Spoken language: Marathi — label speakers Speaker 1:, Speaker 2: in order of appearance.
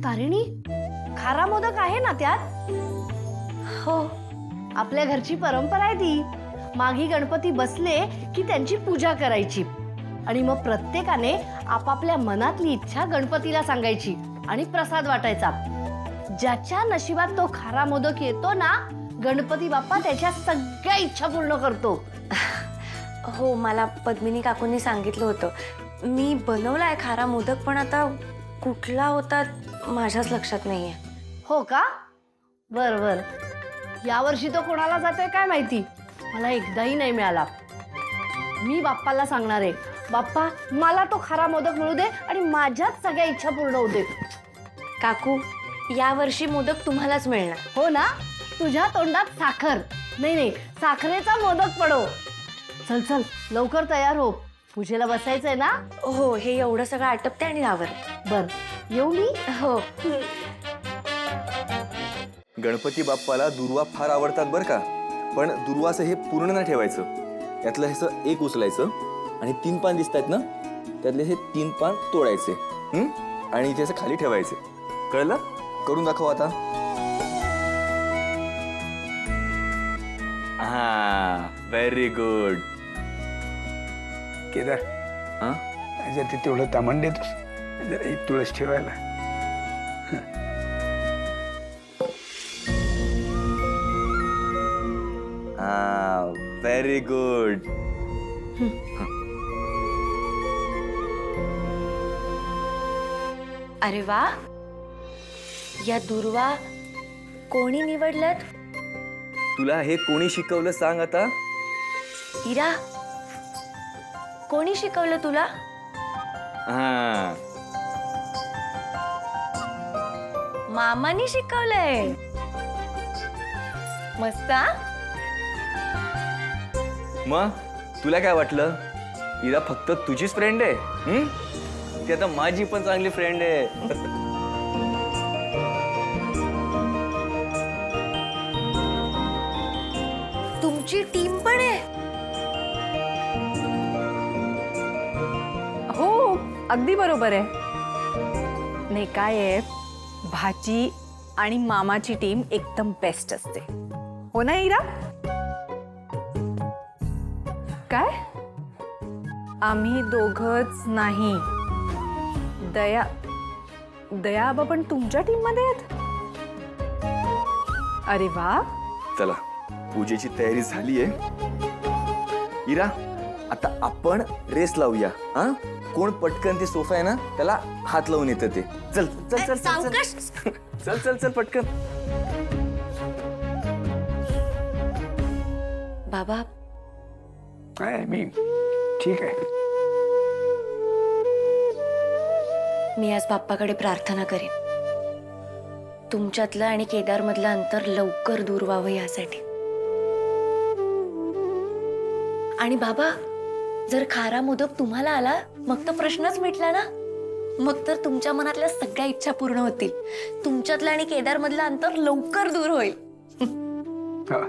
Speaker 1: तारिणी, खारा मोदक आहे ना त्यात?
Speaker 2: हो.
Speaker 1: आपल्या घरची परंपरा आहे ती. माघी गणपती बसले की त्यांची पूजा करायची आणि मग प्रत्येकाने आपापल्या मनातली इच्छा गणपतीला सांगायची आणि प्रसाद वाटायचा. ज्याच्या नशिबात तो खारा मोदक येतो ना, गणपती बाप्पा त्याच्या सगळ्या इच्छा पूर्ण करतो.
Speaker 2: हो, मला पद्मिनी काकूंनी सांगितलं होतं. मी बनवलाय खारा मोदक, पण आता कुठला होता माझ्याच लक्षात नाहीये.
Speaker 1: हो का? बर बर. यावर्षी तो कोणाला जातोय काय माहिती, मला एकदाही नाही मिळाला. मी बाप्पाला सांगणार आहे, बाप्पा मला तो खारा मोदक मिळू दे आणि माझ्याच सगळ्या इच्छा पूर्ण होऊ दे.
Speaker 2: काकू, या वर्षी मोदक तुम्हालाच मिळणार.
Speaker 1: हो ना? तुझ्या तोंडात साखर नाही नाही, साखरेचा मोदक पडो. चल चल लवकर तयार हो, पूजेला बसायचंय ना.
Speaker 2: हो, हे एवढं सगळं आटपते आणि यावर.
Speaker 1: बर, येऊ मी.
Speaker 2: हो.
Speaker 3: गणपती बाप्पाला दुर्वा फार आवडतात बरं का, पण दुर्वाचं हे पूर्ण नाही ठेवायचं. यातलं ह्याचं एक उचलायचं आणि 3 पान दिसत आहेत ना, त्यातले हे 3 पान तोडायचे आणि इथे असं खाली ठेवायचे. कळलं? करून दाखव आता. हा, व्हेरी गुड.
Speaker 4: केदार,
Speaker 3: हा,
Speaker 4: जर ते तेवढं तामण देतोस जरा एक तुळस ठेवायला.
Speaker 3: हा, व्हेरी गुड.
Speaker 2: अरे वा, या दुर्वा कोणी निवडल्यात?
Speaker 3: तुला हे कोणी शिकवलं सांग आता?
Speaker 2: इरा, कोणी शिकवलं तुला?
Speaker 3: हा,
Speaker 2: मामानी शिकवलंय. मस्त.
Speaker 3: मग तुला काय वाटलं इरा फक्त तुझीच फ्रेंड आहे? ती आता माझी पण चांगली फ्रेंड आहे.
Speaker 2: तुमची टीम पण आहे?
Speaker 5: हो, अगदी बरोबर आहे. नाही काय आहे, भाची आणि मामाची टीम एकदम बेस्ट असते. हो ना इरा? काय? आम्ही दोघच नाही, दया आबा पण तुमच्या टीम मध्ये आहेत? अरे वा.
Speaker 3: चला, पूजेची तयारी झालीये. इरा, आता आपण रेस लावूया. हा, कोण पटकन ते सोफा आहे ना त्याला हात लावून येतं ते. चल चल चल चल चल चल चल चल पटकन.
Speaker 2: बाबा,
Speaker 4: काय मी ठीक आहे.
Speaker 2: मी आज बाप्पाकडे प्रार्थना करेन, तुमच्यातलं आणि केदारमधलं अंतर लवकर दूर व्हावं यासाठी. आणि बाबा, जर खारा मोदक तुम्हाला आला मग तर प्रश्नच मिटला ना. मग तर तुमच्या मनातल्या सगळ्या इच्छा पूर्ण होतील. तुमच्यातलं आणि केदारमधलं अंतर लवकर दूर होईल.
Speaker 4: हा,